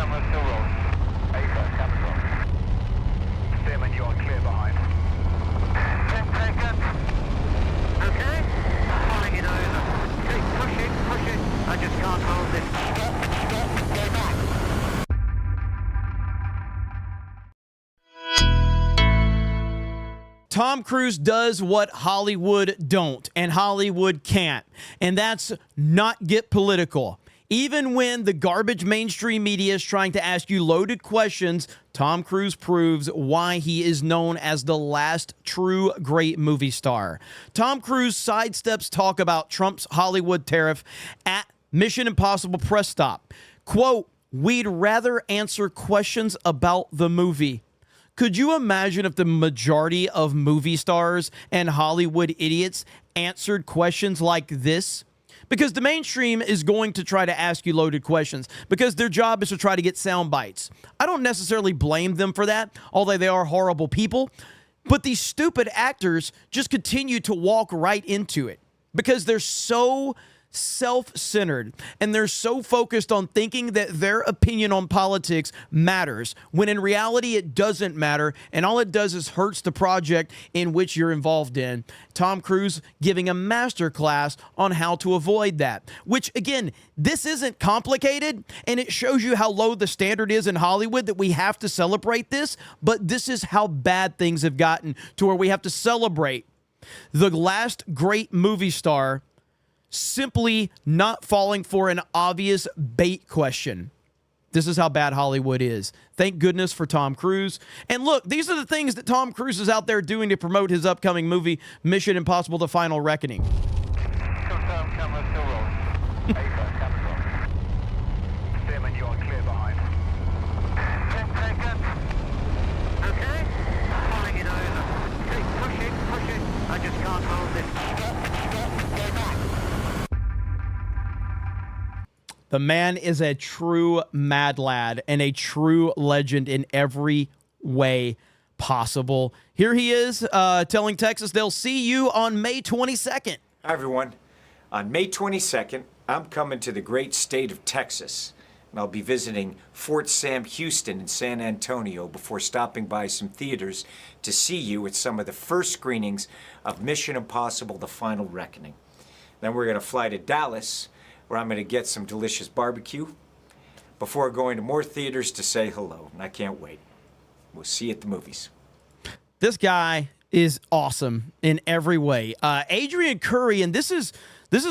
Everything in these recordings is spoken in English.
camera still rolling. A-first, camera rolling. Steerman, you are clear behind. 10 seconds. Okay. Pulling it over. Okay, push it. I just can't hold it. Stop, go back. Tom Cruise does what Hollywood don't and Hollywood can't, and that's not get political. Even when the garbage mainstream media is trying to ask you loaded questions, Tom Cruise proves why he is known as the last true great movie star. Tom Cruise sidesteps talk about Trump's Hollywood tariff at Mission Impossible press stop. Quote, "We'd rather answer questions about the movie." Could you imagine if the majority of movie stars and Hollywood idiots answered questions like this? Because the mainstream is going to try to ask you loaded questions because their job is to try to get sound bites. I don't necessarily blame them for that, although they are horrible people. But these stupid actors just continue to walk right into it because they're so self-centered and they're so focused on thinking that their opinion on politics matters when in reality it doesn't matter, and all it does is hurts the project in which you're involved in. Tom Cruise giving a masterclass on how to avoid that, which again, this isn't complicated, and it shows you how low the standard is in Hollywood that we have to celebrate this, but this is how bad things have gotten to where we have to celebrate the last great movie star simply not falling for an obvious bait question. This is how bad Hollywood is. Thank goodness for Tom Cruise. And look, these are the things that Tom Cruise is out there doing to promote his upcoming movie, Mission Impossible: The Final Reckoning. Confirm camera still rolling. A-first, camera rolling. Steerman, you are clear behind. 10 seconds. Okay. Pulling it over. Okay, push it. I just can't hold it. Stop, go back. The man is a true mad lad and a true legend in every way possible. Here he is telling Texas they'll see you on May 22nd. Hi, everyone. On May 22nd, I'm coming to the great state of Texas, and I'll be visiting Fort Sam Houston and San Antonio before stopping by some theaters to see you at some of the first screenings of Mission Impossible: The Final Reckoning. Then we're going to fly to Dallas, where I'm going to get some delicious barbecue before going to more theaters to say hello, and I can't wait. We'll see you at the movies. This guy is awesome in every way. Adrian Curry, and this is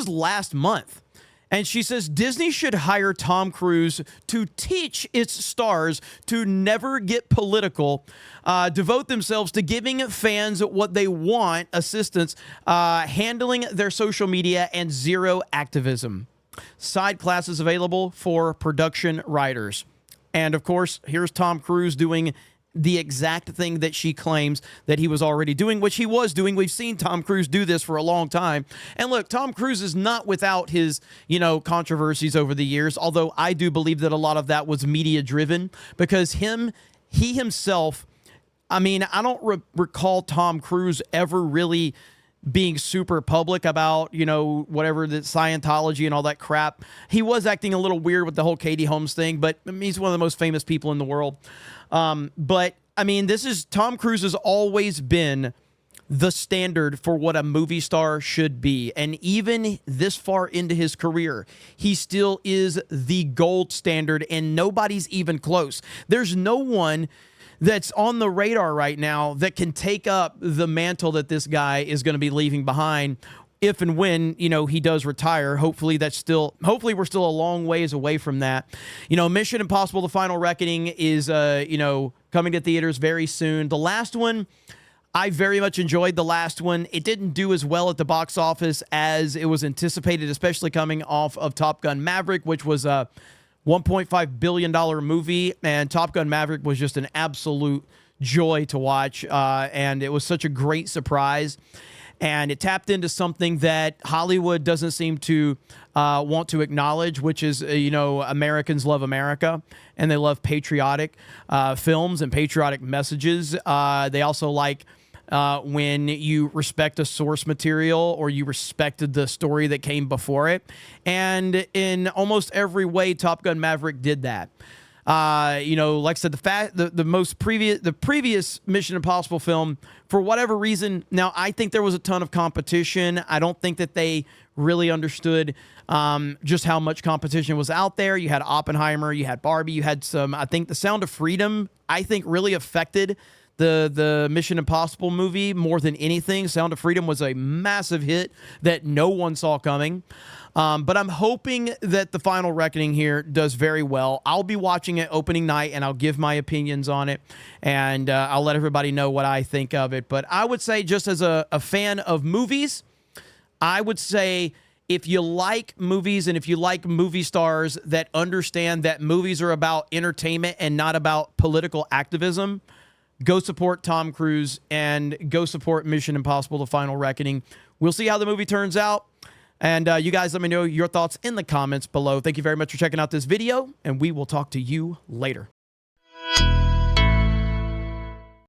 last month, and she says Disney should hire Tom Cruise to teach its stars to never get political, devote themselves to giving fans what they want, assistance, handling their social media, and zero activism. Side classes available for production writers. And of course, here's Tom Cruise doing the exact thing that she claims that he was already doing, which he was doing. We've seen Tom Cruise do this for a long time. And look, Tom Cruise is not without his, controversies over the years, although I do believe that a lot of that was media driven because he himself, I don't recall Tom Cruise ever really being super public about, whatever the Scientology and all that crap. He was acting a little weird with the whole Katie Holmes thing, but he's one of the most famous people in the world. Tom Cruise has always been the standard for what a movie star should be. And even this far into his career, he still is the gold standard and nobody's even close. There's no one that's on the radar right now that can take up the mantle that this guy is going to be leaving behind if and when, he does retire. Hopefully we're still a long ways away from that. Mission Impossible: The Final Reckoning is, coming to theaters very soon. The last one, I very much enjoyed the last one. It didn't do as well at the box office as it was anticipated, especially coming off of Top Gun Maverick, which was a $1.5 billion movie, and Top Gun Maverick was just an absolute joy to watch, and it was such a great surprise, and it tapped into something that Hollywood doesn't seem to want to acknowledge, which is, Americans love America, and they love patriotic films and patriotic messages. They also like when you respect a source material or you respected the story that came before it. And in almost every way, Top Gun Maverick did that. You know, like I said, the previous Mission Impossible film, for whatever reason, now I think there was a ton of competition. I don't think that they really understood just how much competition was out there. You had Oppenheimer, you had Barbie, you had some, I think The Sound of Freedom, I think really affected the Mission Impossible movie more than anything. Sound of Freedom was a massive hit that no one saw coming. But I'm hoping that The Final Reckoning here does very well. I'll be watching it opening night, and I'll give my opinions on it, and I'll let everybody know what I think of it. But I would say, just as a fan of movies, I would say if you like movies and if you like movie stars that understand that movies are about entertainment and not about political activism, go support Tom Cruise and go support Mission Impossible: The Final Reckoning. We'll see how the movie turns out. And you guys let me know your thoughts in the comments below. Thank you very much for checking out this video, and we will talk to you later.